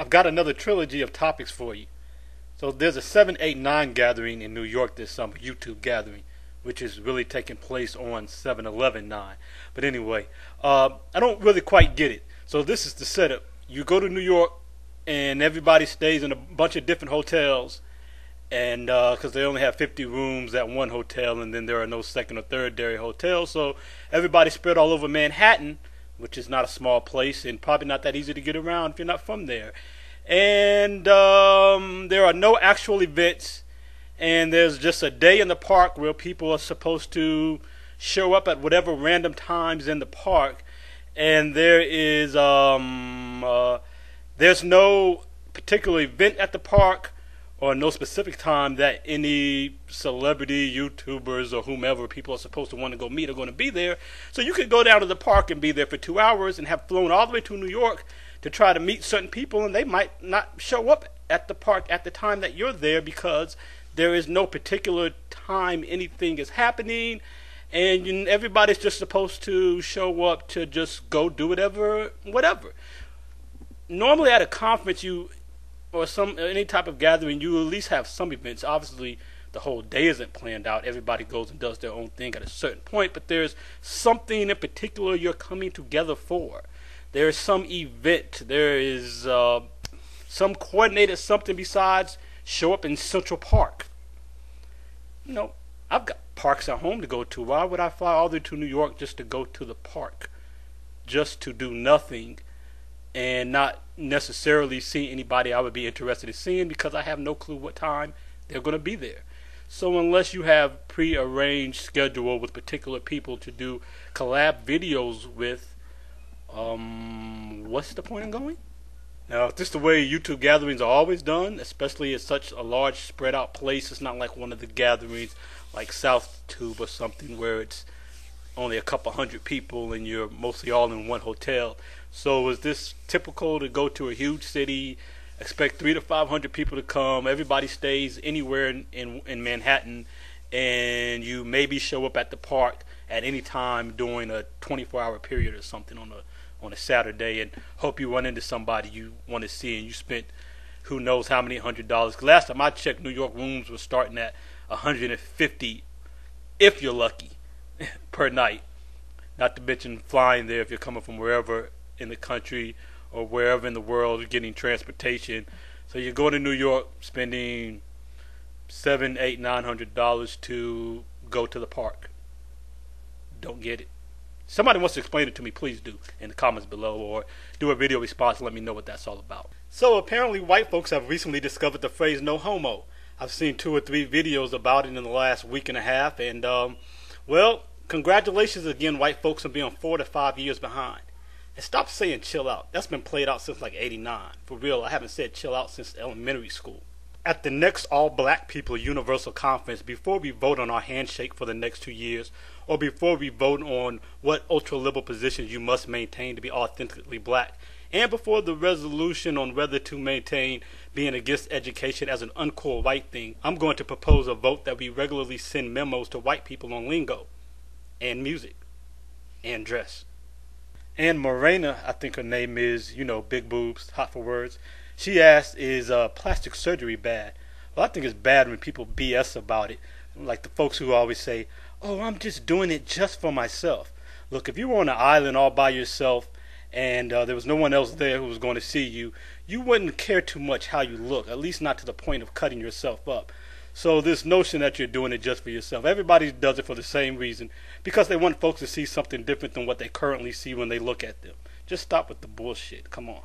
I've got another trilogy of topics for you. So there's a 789 gathering in New York this summer, YouTube gathering, which is really taking place on 7/11/9. But anyway, I don't really quite get it. So this is the setup. You go to New York, and everybody stays in a bunch of different hotels, and because they only have 50 rooms at one hotel, and then there are no second or third dairy hotels, so everybody's spread all over Manhattan, which is not a small place and probably not that easy to get around if you're not from there. And there are no actual events, and there's just a day in the park where people are supposed to show up at whatever random times in the park, and there's no particular event at the park or no specific time that any celebrity, YouTubers, or whomever people are supposed to want to go meet are going to be there. So you could go down to the park and be there for 2 hours and have flown all the way to New York to try to meet certain people, and they might not show up at the park at the time that you're there because there is no particular time anything is happening, and everybody's just supposed to show up to just go do whatever. Normally at a conference or any type of gathering, you at least have some events. Obviously, the whole day isn't planned out. Everybody goes and does their own thing at a certain point, but there's something in particular you're coming together for. There is some event. There is some coordinated something besides show up in Central Park. I've got parks at home to go to. Why would I fly all the way to New York just to go to the park? Just to do nothing and not necessarily see anybody I would be interested in seeing because I have no clue what time they're going to be there. So unless you have pre-arranged schedule with particular people to do collab videos with, what's the point in going? Now, if this is the way YouTube gatherings are always done, especially at such a large spread out place, it's not like one of the gatherings like South Tube or something where it's only a couple hundred people and you're mostly all in one hotel. So is this typical to go to a huge city, expect 300 to 500 people to come, everybody stays anywhere in Manhattan, and you maybe show up at the park at any time during a 24-hour period or something on a Saturday and hope you run into somebody you want to see, and you spent who knows how many $100s. Last time I checked, New York rooms were starting at $150 if you're lucky per night. Not to mention flying there if you're coming from wherever in the country or wherever in the world, getting transportation. So you're going to New York, spending $700, $800, $900 to go to the park. Don't get it. Somebody wants to explain it to me, please do in the comments below, or do a video response and let me know what that's all about. So apparently white folks have recently discovered the phrase no homo. I've seen 2 or 3 videos about it in the last week and a half, and well, congratulations again, white folks, on being 4 to 5 years behind. And stop saying chill out. That's been played out since like '89. For real, I haven't said chill out since elementary school. At the next All Black People Universal Conference, before we vote on our handshake for the next 2 years, or before we vote on what ultra-liberal positions you must maintain to be authentically black, and before the resolution on whether to maintain being against education as an uncool white thing, I'm going to propose a vote that we regularly send memos to white people on lingo, and music, and dress. And Morena, I think her name is, big boobs, hot for words. She asked, is plastic surgery bad? Well, I think it's bad when people BS about it. Like the folks who always say, oh, I'm just doing it just for myself. Look, if you were on an island all by yourself and there was no one else there who was going to see you, you wouldn't care too much how you look, at least not to the point of cutting yourself up. So this notion that you're doing it just for yourself, everybody does it for the same reason, because they want folks to see something different than what they currently see when they look at them. Just stop with the bullshit. Come on.